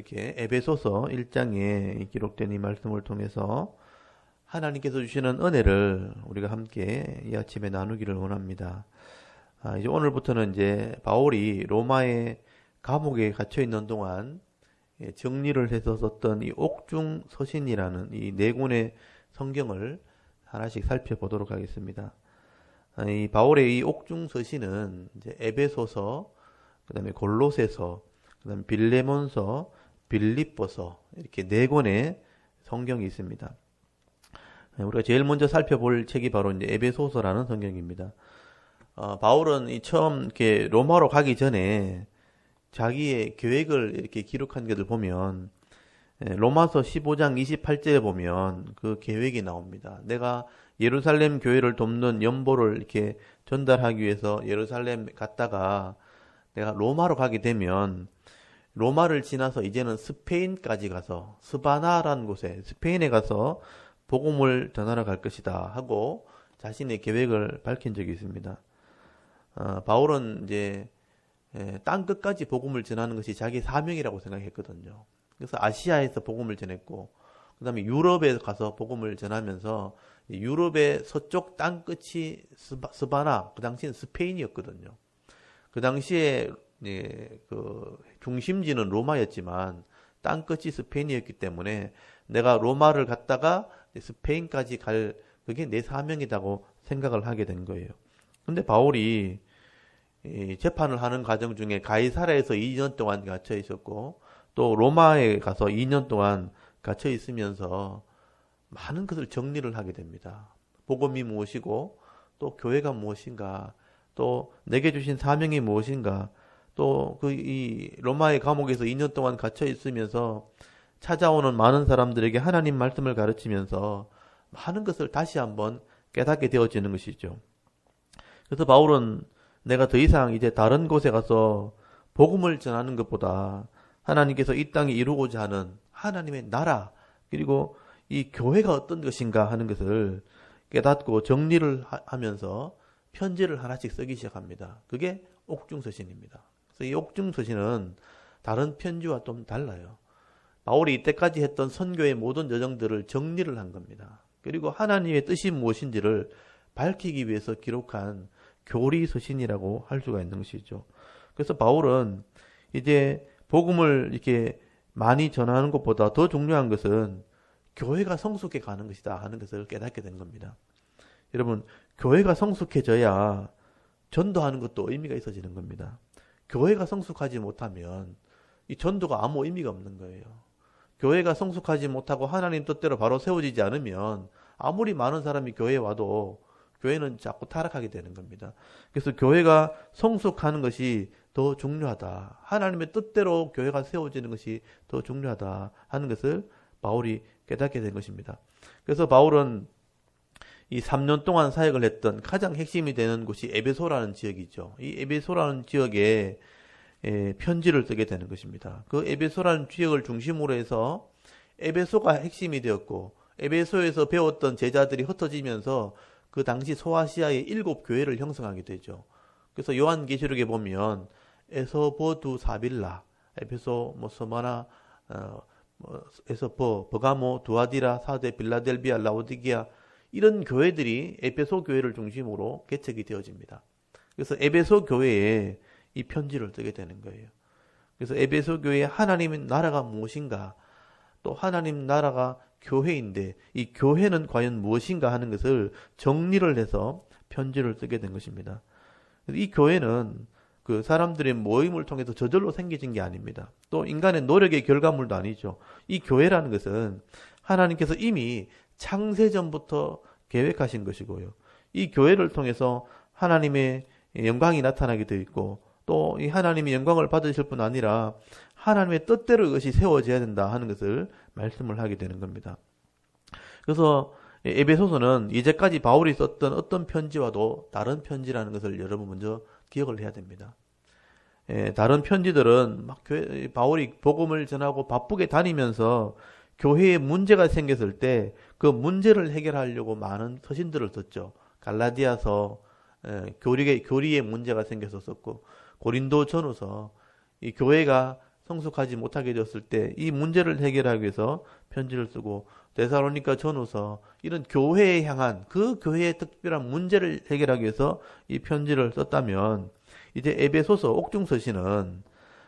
이렇게 에베소서 1장에 기록된 이 말씀을 통해서 하나님께서 주시는 은혜를 우리가 함께 이 아침에 나누기를 원합니다. 이제 오늘부터는 이제 바울이 로마의 감옥에 갇혀 있는 동안 정리를 해서 썼던 이 옥중 서신이라는 이 네 권의 성경을 하나씩 살펴보도록 하겠습니다. 이 바울의 이 옥중 서신은 이제 에베소서, 그다음에 골로새서, 그다음에 빌레몬서, 빌립보서 이렇게 네 권의 성경이 있습니다. 우리가 제일 먼저 살펴볼 책이 바로 이제 에베소서라는 성경입니다. 바울은 이 처음 이렇게 로마로 가기 전에 자기의 계획을 이렇게 기록한 것을 보면 로마서 15장 28절에 보면 그 계획이 나옵니다. 내가 예루살렘 교회를 돕는 연보를 이렇게 전달하기 위해서 예루살렘 갔다가 내가 로마로 가게 되면 로마를 지나서 이제는 스페인까지 가서 스바나라는 곳에 스페인에 가서 복음을 전하러 갈 것이다 하고 자신의 계획을 밝힌 적이 있습니다. 바울은 이제 땅 끝까지 복음을 전하는 것이 자기 사명이라고 생각했거든요. 그래서 아시아에서 복음을 전했고 그 다음에 유럽에 가서 복음을 전하면서 유럽의 서쪽 땅 끝이 스바나, 그 당시엔 스페인이었거든요. 그 당시에 그 중심지는 로마였지만 땅 끝이 스페인이었기 때문에 내가 로마를 갔다가 스페인까지 갈 그게 내 사명이라고 생각을 하게 된 거예요. 근데 바울이 재판을 하는 과정 중에 가이사라에서 2년 동안 갇혀 있었고 또 로마에 가서 2년 동안 갇혀 있으면서 많은 것을 정리를 하게 됩니다. 복음이 무엇이고 또 교회가 무엇인가, 또 내게 주신 사명이 무엇인가, 또 이 로마의 감옥에서 2년 동안 갇혀 있으면서 찾아오는 많은 사람들에게 하나님 말씀을 가르치면서 많은 것을 다시 한번 깨닫게 되어지는 것이죠. 그래서 바울은 내가 더 이상 이제 다른 곳에 가서 복음을 전하는 것보다 하나님께서 이 땅에 이루고자 하는 하나님의 나라, 그리고 이 교회가 어떤 것인가 하는 것을 깨닫고 정리를 하면서 편지를 하나씩 쓰기 시작합니다. 그게 옥중서신입니다. 그래서 이 옥중서신은 다른 편지와 좀 달라요. 바울이 이때까지 했던 선교의 모든 여정들을 정리를 한 겁니다. 그리고 하나님의 뜻이 무엇인지를 밝히기 위해서 기록한 교리서신이라고 할 수가 있는 것이죠. 그래서 바울은 이제 복음을 이렇게 많이 전하는 것보다 더 중요한 것은 교회가 성숙해 가는 것이다 하는 것을 깨닫게 된 겁니다. 여러분, 교회가 성숙해져야 전도하는 것도 의미가 있어지는 겁니다. 교회가 성숙하지 못하면 이 전도가 아무 의미가 없는 거예요. 교회가 성숙하지 못하고 하나님 뜻대로 바로 세워지지 않으면 아무리 많은 사람이 교회에 와도 교회는 자꾸 타락하게 되는 겁니다. 그래서 교회가 성숙하는 것이 더 중요하다. 하나님의 뜻대로 교회가 세워지는 것이 더 중요하다 하는 것을 바울이 깨닫게 된 것입니다. 그래서 바울은 이 3년 동안 사역을 했던 가장 핵심이 되는 곳이 에베소라는 지역이죠. 이 에베소라는 지역에 편지를 쓰게 되는 것입니다. 그 에베소라는 지역을 중심으로 해서 에베소가 핵심이 되었고 에베소에서 배웠던 제자들이 흩어지면서 그 당시 소아시아의 7교회를 형성하게 되죠. 그래서 요한계시록에 보면 에서보두 사빌라, 에베소, 스마나, 에서포, 버가모, 두아디라, 사데, 빌라델비아, 라오디게아 이런 교회들이 에베소 교회를 중심으로 개척이 되어집니다. 그래서 에베소 교회에 이 편지를 쓰게 되는 거예요. 그래서 에베소 교회의 하나님의 나라가 무엇인가, 또 하나님 나라가 교회인데 이 교회는 과연 무엇인가 하는 것을 정리를 해서 편지를 쓰게 된 것입니다. 이 교회는 그 사람들의 모임을 통해서 저절로 생겨진 게 아닙니다. 또 인간의 노력의 결과물도 아니죠. 이 교회라는 것은 하나님께서 이미 창세전부터 계획하신 것이고요. 이 교회를 통해서 하나님의 영광이 나타나게 되어 있고 또 이 하나님의 영광을 받으실 뿐 아니라 하나님의 뜻대로 이것이 세워져야 된다 하는 것을 말씀을 하게 되는 겁니다. 그래서 에베소서는 이제까지 바울이 썼던 어떤 편지와도 다른 편지라는 것을 여러분 먼저 기억을 해야 됩니다. 다른 편지들은 막 바울이 복음을 전하고 바쁘게 다니면서 교회에 문제가 생겼을 때 그 문제를 해결하려고 많은 서신들을 썼죠. 갈라디아서 교리에 문제가 생겨서 썼고 고린도 전후서 이 교회가 성숙하지 못하게 되었을 때 이 문제를 해결하기 위해서 편지를 쓰고, 데살로니가 전후서 이런 교회에 향한 그 교회의 특별한 문제를 해결하기 위해서 이 편지를 썼다면, 이제 에베소서 옥중서신은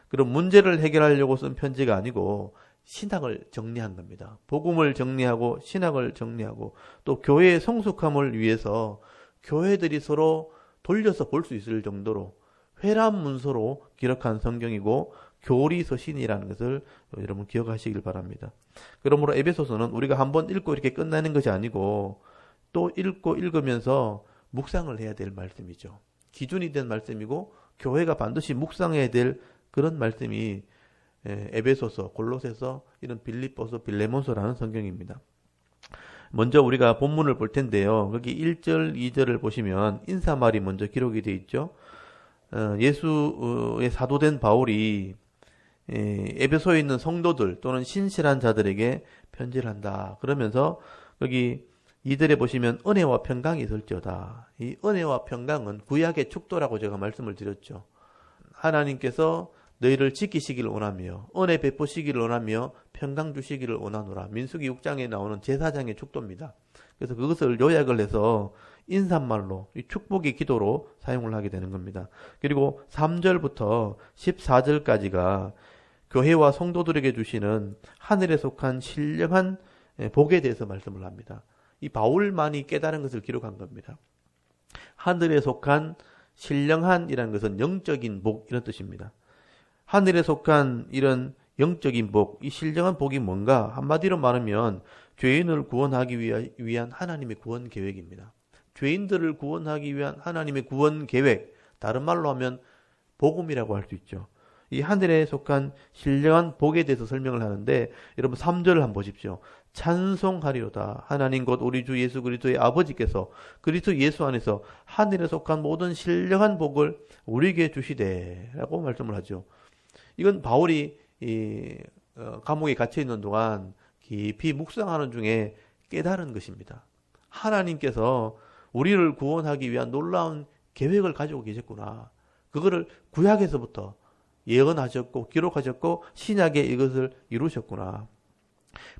그런 문제를 해결하려고 쓴 편지가 아니고 신학을 정리한 겁니다. 복음을 정리하고 신학을 정리하고 또 교회의 성숙함을 위해서 교회들이 서로 돌려서 볼 수 있을 정도로 회람 문서로 기록한 성경이고 교리서신이라는 것을 여러분 기억하시길 바랍니다. 그러므로 에베소서는 우리가 한번 읽고 이렇게 끝나는 것이 아니고 또 읽고 읽으면서 묵상을 해야 될 말씀이죠. 기준이 된 말씀이고 교회가 반드시 묵상해야 될 그런 말씀이 에베소서, 골로새서, 이런 빌립보서, 빌레몬서라는 성경입니다. 먼저 우리가 본문을 볼 텐데요. 거기 1절, 2절을 보시면 인사말이 먼저 기록이 되어 있죠. 예수의 사도된 바울이 에베소에 있는 성도들 또는 신실한 자들에게 편지를 한다. 그러면서 여기 2절에 보시면 은혜와 평강이 있을지어다. 이 은혜와 평강은 구약의 축도라고 제가 말씀을 드렸죠. 하나님께서 너희를 지키시기를 원하며 은혜 베푸시기를 원하며 평강 주시기를 원하노라. 민수기 6장에 나오는 제사장의 축도입니다. 그래서 그것을 요약을 해서 인사말로 이 축복의 기도로 사용을 하게 되는 겁니다. 그리고 3절부터 14절까지가 교회와 성도들에게 주시는 하늘에 속한 신령한 복에 대해서 말씀을 합니다. 이 바울만이 깨달은 것을 기록한 겁니다. 하늘에 속한 신령한이라는 것은 영적인 복, 이런 뜻입니다. 하늘에 속한 이런 영적인 복, 이 신령한 복이 뭔가? 한마디로 말하면 죄인을 구원하기 위한 하나님의 구원 계획입니다. 죄인들을 구원하기 위한 하나님의 구원 계획, 다른 말로 하면 복음이라고 할 수 있죠. 이 하늘에 속한 신령한 복에 대해서 설명을 하는데, 여러분 3절을 한번 보십시오. 찬송하리로다. 하나님 곧 우리 주 예수 그리스도의 아버지께서 그리스도 예수 안에서 하늘에 속한 모든 신령한 복을 우리에게 주시되 라고 말씀을 하죠. 이건 바울이 감옥에 갇혀 있는 동안 깊이 묵상하는 중에 깨달은 것입니다. 하나님께서 우리를 구원하기 위한 놀라운 계획을 가지고 계셨구나. 그거를 구약에서부터 예언하셨고 기록하셨고 신약에 이것을 이루셨구나.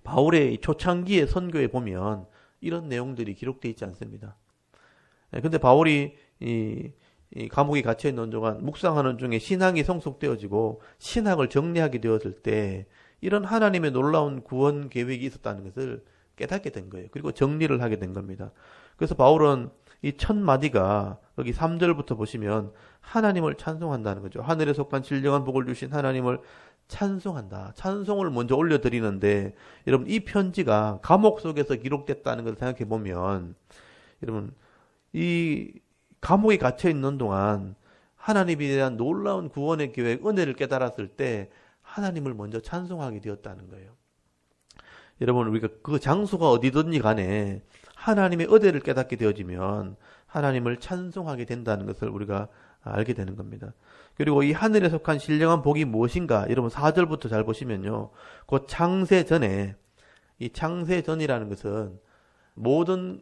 바울의 초창기의 선교에 보면 이런 내용들이 기록되어 있지 않습니다. 근데 바울이 이 감옥에 갇혀 있는 동안 묵상하는 중에 신앙이 성숙되어지고 신학을 정리하게 되었을 때 이런 하나님의 놀라운 구원 계획이 있었다는 것을 깨닫게 된 거예요. 그리고 정리를 하게 된 겁니다. 그래서 바울은 이 첫 마디가 여기 3절부터 보시면 하나님을 찬송한다는 거죠. 하늘에 속한 신령한 복을 주신 하나님을 찬송한다. 찬송을 먼저 올려드리는데, 여러분 이 편지가 감옥 속에서 기록됐다는 것을 생각해 보면, 여러분 이 감옥에 갇혀 있는 동안 하나님에 대한 놀라운 구원의 계획, 은혜를 깨달았을 때 하나님을 먼저 찬송하게 되었다는 거예요. 여러분 우리가 그 장소가 어디든지 간에 하나님의 은혜를 깨닫게 되어지면 하나님을 찬송하게 된다는 것을 우리가 알게 되는 겁니다. 그리고 이 하늘에 속한 신령한 복이 무엇인가? 여러분 4절부터 잘 보시면요. 곧 창세 전에, 이 창세 전이라는 것은 모든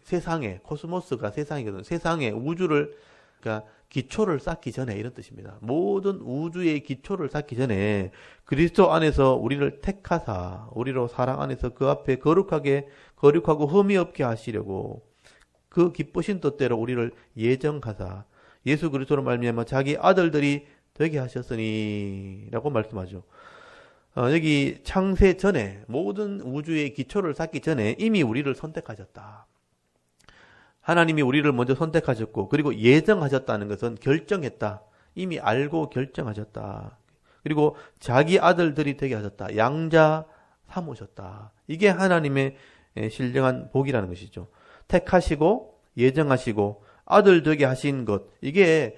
세상에, 코스모스가 세상이거든요. 세상에 우주를, 그러니까 기초를 쌓기 전에, 이런 뜻입니다. 모든 우주의 기초를 쌓기 전에 그리스도 안에서 우리를 택하사 우리로 사랑 안에서 그 앞에 거룩하고 흠이 없게 하시려고 그 기쁘신 뜻대로 우리를 예정하사 예수 그리스도로 말미암아 자기 아들들이 되게 하셨으니 라고 말씀하죠. 여기 창세 전에, 모든 우주의 기초를 쌓기 전에 이미 우리를 선택하셨다. 하나님이 우리를 먼저 선택하셨고, 그리고 예정하셨다는 것은 결정했다. 이미 알고 결정하셨다. 그리고 자기 아들들이 되게 하셨다. 양자 삼으셨다. 이게 하나님의 신령한 복이라는 것이죠. 택하시고 예정하시고 아들 되게 하신 것, 이게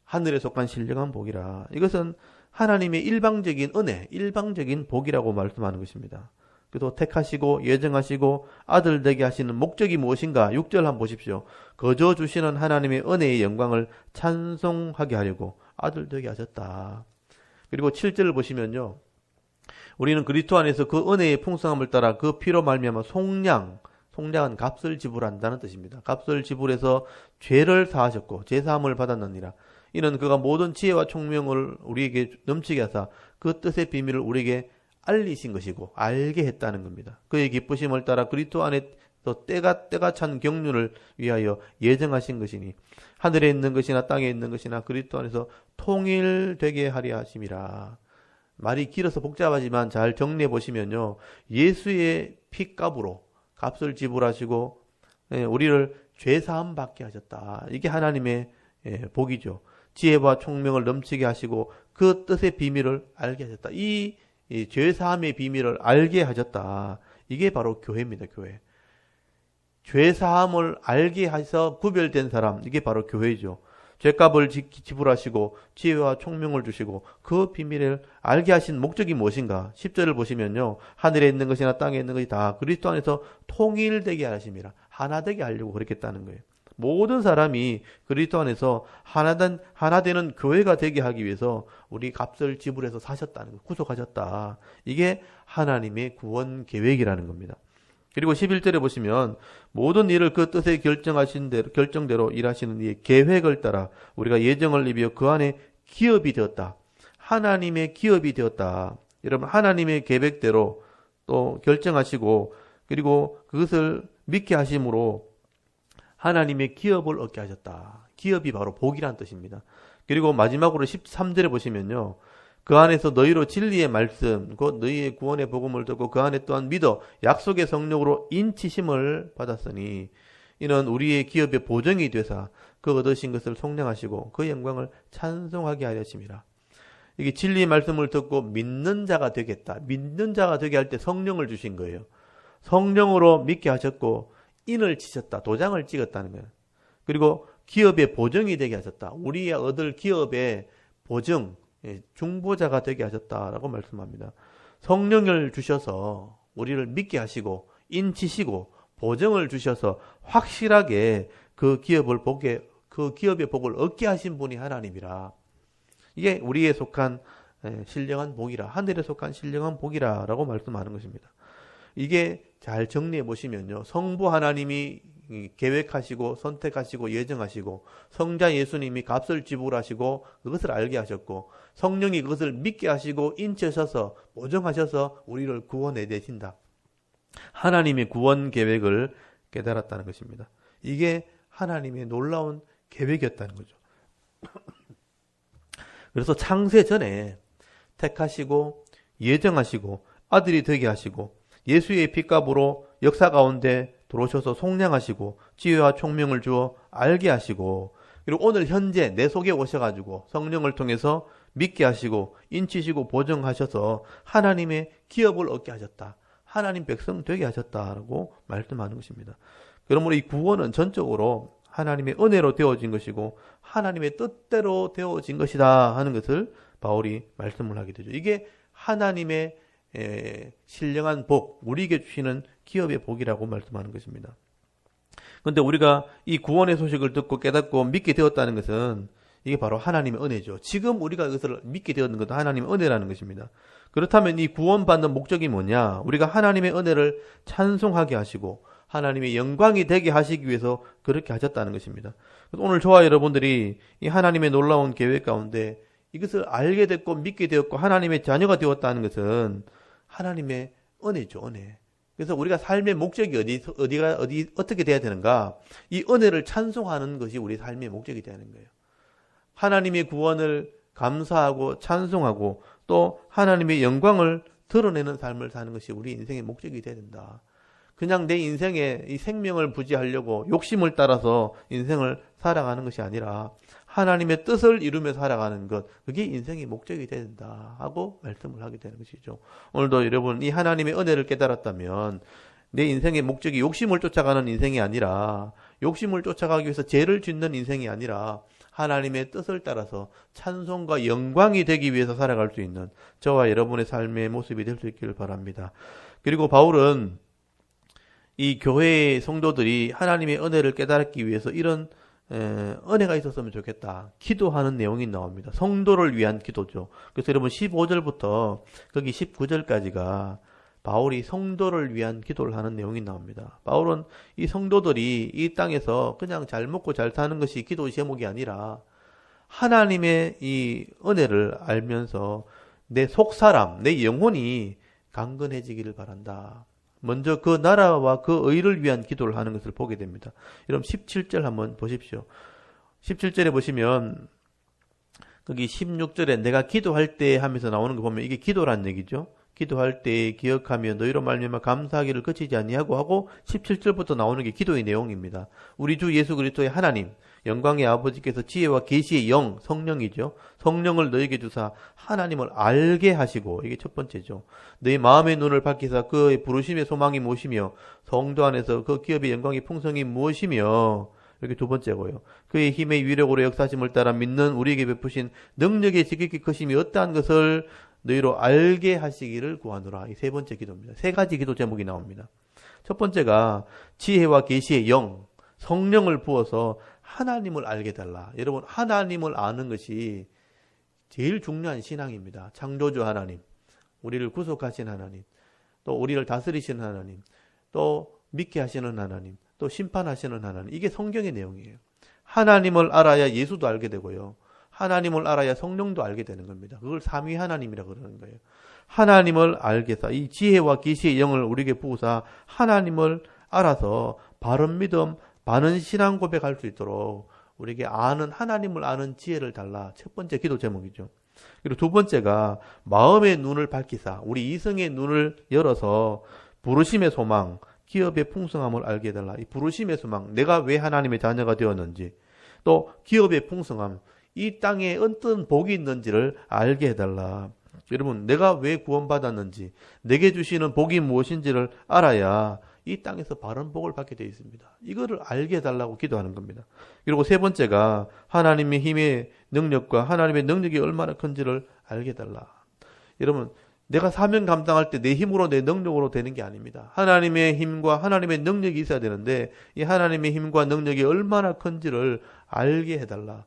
하늘에 속한 신령한 복이라. 이것은 하나님의 일방적인 은혜, 일방적인 복이라고 말씀하는 것입니다. 그래서 택하시고 예정하시고 아들 되게 하시는 목적이 무엇인가? 6절 한번 보십시오. 거저 주시는 하나님의 은혜의 영광을 찬송하게 하려고 아들 되게 하셨다. 그리고 7절을 보시면요. 우리는 그리스도 안에서 그 은혜의 풍성함을 따라 그 피로 말미암아 송량은 값을 지불한다는 뜻입니다. 값을 지불해서 죄를 사하셨고 제사함을 받았느니라. 이는 그가 모든 지혜와 총명을 우리에게 넘치게 하사 그 뜻의 비밀을 우리에게 알리신 것이고 알게 했다는 겁니다. 그의 기쁘심을 따라 그리스도 안에 때가 찬 경륜을 위하여 예정하신 것이니 하늘에 있는 것이나 땅에 있는 것이나 그리스도 안에서 통일되게 하려 하심이라. 말이 길어서 복잡하지만 잘 정리해 보시면요, 예수의 피값으로 값을 지불하시고 우리를 죄사함 받게 하셨다. 이게 하나님의 복이죠. 지혜와 총명을 넘치게 하시고 그 뜻의 비밀을 알게 하셨다. 이 죄사함의 비밀을 알게 하셨다. 이게 바로 교회입니다. 교회. 죄사함을 알게 하셔서 구별된 사람, 이게 바로 교회죠. 죄값을 지불하시고 지혜와 총명을 주시고 그 비밀을 알게 하신 목적이 무엇인가? 10절을 보시면요, 하늘에 있는 것이나 땅에 있는 것이 다 그리스도 안에서 통일되게 하심이라. 하나 되게 하려고 그렇게 했다는 거예요. 모든 사람이 그리스도 안에서 하나 되는 교회가 되게 하기 위해서 우리 값을 지불해서 사셨다는 거, 구속하셨다. 이게 하나님의 구원 계획이라는 겁니다. 그리고 11절에 보시면 모든 일을 그 뜻에 결정대로 일하시는 이의 계획을 따라 우리가 예정을 입어 그 안에 기업이 되었다. 하나님의 기업이 되었다. 여러분, 하나님의 계획대로 또 결정하시고 그리고 그것을 믿게 하심으로 하나님의 기업을 얻게 하셨다. 기업이 바로 복이란 뜻입니다. 그리고 마지막으로 13절에 보시면요, 그 안에서 너희로 진리의 말씀, 곧 너희의 구원의 복음을 듣고 그 안에 또한 믿어 약속의 성령으로 인치심을 받았으니 이는 우리의 기업의 보정이 되사 그 얻으신 것을 속량하시고 그 영광을 찬송하게 하려 하심이라. 이게 진리의 말씀을 듣고 믿는 자가 되겠다. 믿는 자가 되게 할 때 성령을 주신 거예요. 성령으로 믿게 하셨고 인을 치셨다. 도장을 찍었다는 거예요. 그리고 기업의 보정이 되게 하셨다. 우리가 얻을 기업의 보정, 중보자가 되게 하셨다라고 말씀합니다. 성령을 주셔서 우리를 믿게 하시고 인치시고 보정을 주셔서 확실하게 그 기업의 복을 얻게 하신 분이 하나님이라. 이게 우리에 속한 신령한 복이라, 하늘에 속한 신령한 복이라라고 말씀하는 것입니다. 이게 잘 정리해 보시면요, 성부 하나님이 계획하시고 선택하시고 예정하시고 성자 예수님이 값을 지불하시고 그것을 알게 하셨고 성령이 그것을 믿게 하시고 인치셔서 보정하셔서 우리를 구원해 내신다. 하나님의 구원 계획을 깨달았다는 것입니다. 이게 하나님의 놀라운 계획이었다는 거죠. 그래서 창세 전에 택하시고 예정하시고 아들이 되게 하시고 예수의 피값으로 역사 가운데 들어오셔서 속량하시고 지혜와 총명을 주어 알게 하시고 그리고 오늘 현재 내 속에 오셔가지고 성령을 통해서 믿게 하시고 인치시고 보정하셔서 하나님의 기업을 얻게 하셨다. 하나님 백성 되게 하셨다라고 말씀하는 것입니다. 그러므로 이 구원은 전적으로 하나님의 은혜로 되어진 것이고 하나님의 뜻대로 되어진 것이다 하는 것을 바울이 말씀을 하게 되죠. 이게 하나님의 신령한 복, 우리에게 주시는 기업의 복이라고 말씀하는 것입니다. 그런데 우리가 이 구원의 소식을 듣고 깨닫고 믿게 되었다는 것은 이게 바로 하나님의 은혜죠. 지금 우리가 이것을 믿게 되었는 것도 하나님의 은혜라는 것입니다. 그렇다면 이 구원받는 목적이 뭐냐? 우리가 하나님의 은혜를 찬송하게 하시고 하나님의 영광이 되게 하시기 위해서 그렇게 하셨다는 것입니다. 오늘 저와 여러분들이 이 하나님의 놀라운 계획 가운데 이것을 알게 됐고 믿게 되었고 하나님의 자녀가 되었다는 것은 하나님의 은혜죠, 은혜. 그래서 우리가 삶의 목적이 어떻게 돼야 되는가? 이 은혜를 찬송하는 것이 우리 삶의 목적이 되는 거예요. 하나님의 구원을 감사하고 찬송하고 또 하나님의 영광을 드러내는 삶을 사는 것이 우리 인생의 목적이 돼야 된다. 그냥 내 인생에 이 생명을 부지하려고 욕심을 따라서 인생을 살아가는 것이 아니라 하나님의 뜻을 이루며 살아가는 것, 그게 인생의 목적이 돼야 된다 하고 말씀을 하게 되는 것이죠. 오늘도 여러분 이 하나님의 은혜를 깨달았다면 내 인생의 목적이 욕심을 쫓아가는 인생이 아니라 욕심을 쫓아가기 위해서 죄를 짓는 인생이 아니라 하나님의 뜻을 따라서 찬송과 영광이 되기 위해서 살아갈 수 있는 저와 여러분의 삶의 모습이 될 수 있기를 바랍니다. 그리고 바울은 이 교회의 성도들이 하나님의 은혜를 깨달기 위해서 이런 은혜가 있었으면 좋겠다. 기도하는 내용이 나옵니다. 성도를 위한 기도죠. 그래서 여러분 15절부터 거기 19절까지가 바울이 성도를 위한 기도를 하는 내용이 나옵니다. 바울은 이 성도들이 이 땅에서 그냥 잘 먹고 잘 사는 것이 기도 제목이 아니라 하나님의 이 은혜를 알면서 내 속사람, 내 영혼이 강건해지기를 바란다. 먼저 그 나라와 그 의를 위한 기도를 하는 것을 보게 됩니다. 여러분 17절 한번 보십시오. 17절에 보시면 거기 16절에 내가 기도할 때 하면서 나오는 거 보면 이게 기도란 얘기죠. 기도할 때 기억하며 너희로 말미암아 감사하기를 그치지 아니하고 하고 17절부터 나오는 게 기도의 내용입니다. 우리 주 예수 그리스도의 하나님 영광의 아버지께서 지혜와 계시의 영 성령이죠. 성령을 너에게 주사 하나님을 알게 하시고 이게 첫 번째죠. 너희 마음의 눈을 밝히사 그의 부르심의 소망이 무엇이며 성도 안에서 그 기업의 영광의 풍성이 무엇이며 이렇게 두 번째고요. 그의 힘의 위력으로 역사심을 따라 믿는 우리에게 베푸신 능력의 지극히 크심이 어떠한 것을 너희로 알게 하시기를 구하노라. 이 세 번째 기도입니다. 세 가지 기도 제목이 나옵니다. 첫 번째가 지혜와 계시의 영, 성령을 부어서 하나님을 알게 달라. 여러분 하나님을 아는 것이 제일 중요한 신앙입니다. 창조주 하나님, 우리를 구속하신 하나님, 또 우리를 다스리시는 하나님, 또 믿게 하시는 하나님, 또 심판하시는 하나님. 이게 성경의 내용이에요. 하나님을 알아야 예수도 알게 되고요. 하나님을 알아야 성령도 알게 되는 겁니다. 그걸 삼위 하나님이라고 그러는 거예요. 하나님을 알게사 이 지혜와 계시의 영을 우리에게 부으사 하나님을 알아서 바른 믿음, 바른 신앙 고백할 수 있도록 우리에게 아는 하나님을 아는 지혜를 달라. 첫 번째 기도 제목이죠. 그리고 두 번째가 마음의 눈을 밝히사 우리 이성의 눈을 열어서 부르심의 소망, 기업의 풍성함을 알게 해달라. 이 부르심의 소망, 내가 왜 하나님의 자녀가 되었는지, 또 기업의 풍성함, 이 땅에 어떤 복이 있는지를 알게 해달라. 여러분, 내가 왜 구원받았는지, 내게 주시는 복이 무엇인지를 알아야 이 땅에서 바른 복을 받게 되어 있습니다. 이거를 알게 해달라고 기도하는 겁니다. 그리고 세 번째가 하나님의 힘의 능력과 하나님의 능력이 얼마나 큰지를 알게 해달라. 여러분, 내가 사명 감당할 때 내 힘으로 내 능력으로 되는 게 아닙니다. 하나님의 힘과 하나님의 능력이 있어야 되는데 이 하나님의 힘과 능력이 얼마나 큰지를 알게 해달라.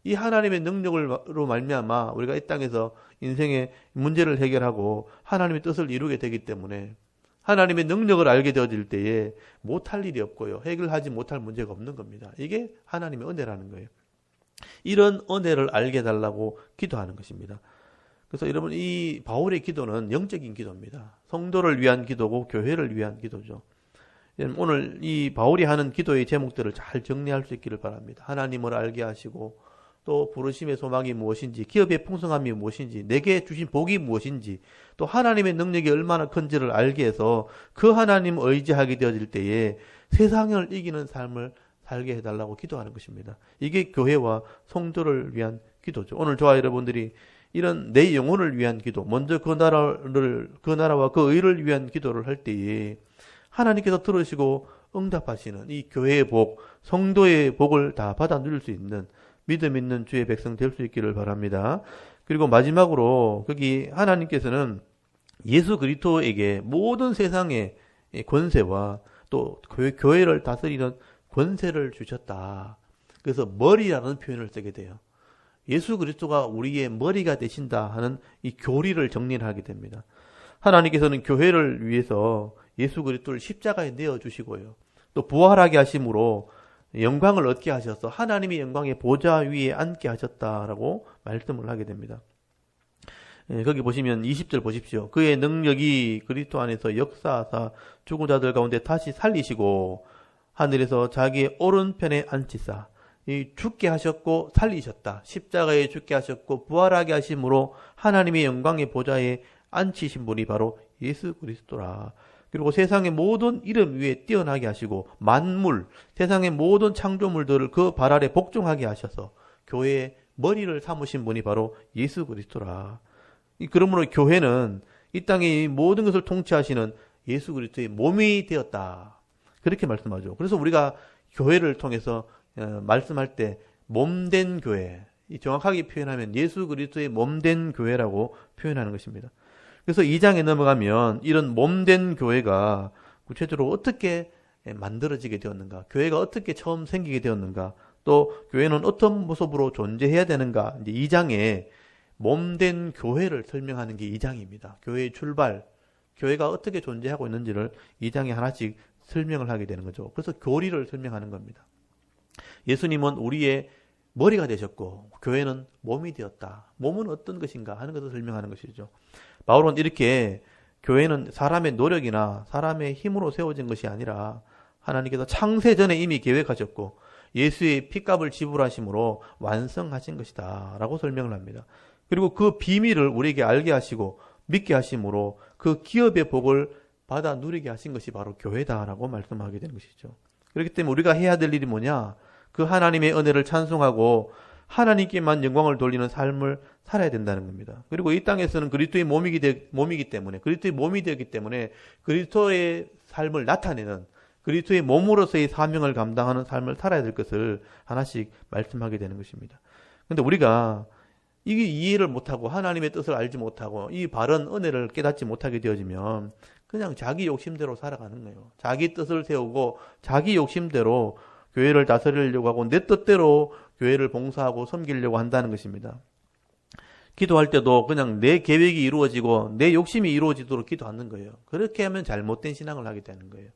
이 하나님의 능력으로 말미암아 우리가 이 땅에서 인생의 문제를 해결하고 하나님의 뜻을 이루게 되기 때문에 하나님의 능력을 알게 되어질 때에 못할 일이 없고요. 해결하지 못할 문제가 없는 겁니다. 이게 하나님의 은혜라는 거예요. 이런 은혜를 알게 해달라고 기도하는 것입니다. 그래서 여러분 이 바울의 기도는 영적인 기도입니다. 성도를 위한 기도고 교회를 위한 기도죠. 오늘 이 바울이 하는 기도의 제목들을 잘 정리할 수 있기를 바랍니다. 하나님을 알게 하시고 또 부르심의 소망이 무엇인지, 기업의 풍성함이 무엇인지, 내게 주신 복이 무엇인지, 또 하나님의 능력이 얼마나 큰지를 알게 해서 그 하나님 의지하게 되어질 때에 세상을 이기는 삶을 살게 해달라고 기도하는 것입니다. 이게 교회와 성도를 위한 기도죠. 오늘 저와 여러분들이 이런 내 영혼을 위한 기도, 먼저 그 나라와 그 의를 위한 기도를 할 때에 하나님께서 들으시고 응답하시는 이 교회의 복, 성도의 복을 다 받아 누릴 수 있는 믿음 있는 주의 백성 될 수 있기를 바랍니다. 그리고 마지막으로 거기 하나님께서는 예수 그리스도에게 모든 세상의 권세와 또 교회를 다스리는 권세를 주셨다. 그래서 머리라는 표현을 쓰게 돼요. 예수 그리스도가 우리의 머리가 되신다 하는 이 교리를 정리를 하게 됩니다. 하나님께서는 교회를 위해서 예수 그리스도를 십자가에 내어주시고요. 또 부활하게 하심으로 영광을 얻게 하셔서 하나님의 영광의 보좌 위에 앉게 하셨다라고 말씀을 하게 됩니다. 거기 보시면 20절 보십시오. 그의 능력이 그리스도 안에서 역사하사 죽은 자들 가운데 다시 살리시고 하늘에서 자기의 오른편에 앉히사 이 죽게 하셨고 살리셨다. 십자가에 죽게 하셨고 부활하게 하심으로 하나님의 영광의 보좌에 앉히신 분이 바로 예수 그리스도라. 그리고 세상의 모든 이름 위에 뛰어나게 하시고 만물, 세상의 모든 창조물들을 그 발 아래 복종하게 하셔서 교회의 머리를 삼으신 분이 바로 예수 그리스도라. 그러므로 교회는 이 땅의 모든 것을 통치하시는 예수 그리스도의 몸이 되었다. 그렇게 말씀하죠. 그래서 우리가 교회를 통해서 말씀할 때 몸된 교회, 정확하게 표현하면 예수 그리스도의 몸된 교회라고 표현하는 것입니다. 그래서 2장에 넘어가면 이런 몸된 교회가 구체적으로 어떻게 만들어지게 되었는가, 교회가 어떻게 처음 생기게 되었는가, 또 교회는 어떤 모습으로 존재해야 되는가, 이제 2장에 몸된 교회를 설명하는 게 2장입니다. 교회의 출발, 교회가 어떻게 존재하고 있는지를 2장에 하나씩 설명을 하게 되는 거죠. 그래서 교리를 설명하는 겁니다. 예수님은 우리의 머리가 되셨고 교회는 몸이 되었다. 몸은 어떤 것인가 하는 것을 설명하는 것이죠. 바울은 이렇게 교회는 사람의 노력이나 사람의 힘으로 세워진 것이 아니라 하나님께서 창세 전에 이미 계획하셨고 예수의 피값을 지불하심으로 완성하신 것이다 라고 설명을 합니다. 그리고 그 비밀을 우리에게 알게 하시고 믿게 하심으로 그 기업의 복을 받아 누리게 하신 것이 바로 교회다라고 말씀하게 되는 것이죠. 그렇기 때문에 우리가 해야 될 일이 뭐냐? 그 하나님의 은혜를 찬송하고 하나님께만 영광을 돌리는 삶을 살아야 된다는 겁니다. 그리고 이 땅에서는 그리스도의 몸이기 때문에, 그리스도의 몸이 되기 때문에 그리스도의 삶을 나타내는, 그리스도의 몸으로서의 사명을 감당하는 삶을 살아야 될 것을 하나씩 말씀하게 되는 것입니다. 그런데 우리가 이게 이해를 못하고 하나님의 뜻을 알지 못하고 이 바른 은혜를 깨닫지 못하게 되어지면 그냥 자기 욕심대로 살아가는 거예요. 자기 뜻을 세우고 자기 욕심대로 교회를 다스리려고 하고 내 뜻대로 교회를 봉사하고 섬기려고 한다는 것입니다. 기도할 때도 그냥 내 계획이 이루어지고 내 욕심이 이루어지도록 기도하는 거예요. 그렇게 하면 잘못된 신앙을 하게 되는 거예요.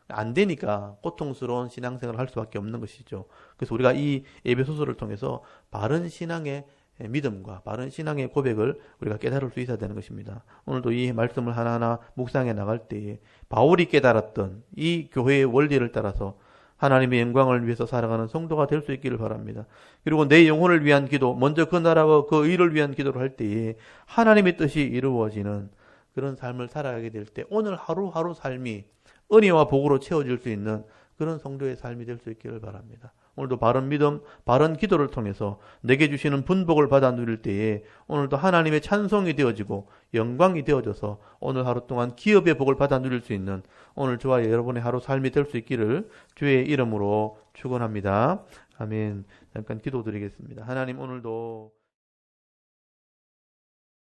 안 되니까 고통스러운 신앙생활을 할 수밖에 없는 것이죠. 그래서 우리가 이 에베소서를 통해서 바른 신앙의 믿음과 바른 신앙의 고백을 우리가 깨달을 수 있어야 되는 것입니다. 오늘도 이 말씀을 하나하나 묵상해 나갈 때에 바울이 깨달았던 이 교회의 원리를 따라서 하나님의 영광을 위해서 살아가는 성도가 될 수 있기를 바랍니다. 그리고 내 영혼을 위한 기도, 먼저 그 나라와 그 의를 위한 기도를 할 때에 하나님의 뜻이 이루어지는 그런 삶을 살아가게 될 때 오늘 하루하루 삶이 은혜와 복으로 채워질 수 있는 그런 성도의 삶이 될 수 있기를 바랍니다. 오늘도 바른 믿음, 바른 기도를 통해서 내게 주시는 분복을 받아 누릴 때에 오늘도 하나님의 찬송이 되어지고 영광이 되어져서 오늘 하루 동안 기업의 복을 받아 누릴 수 있는 오늘 저와 여러분의 하루 삶이 될 수 있기를 주의 이름으로 축원합니다. 아멘. 잠깐 기도드리겠습니다. 하나님 오늘도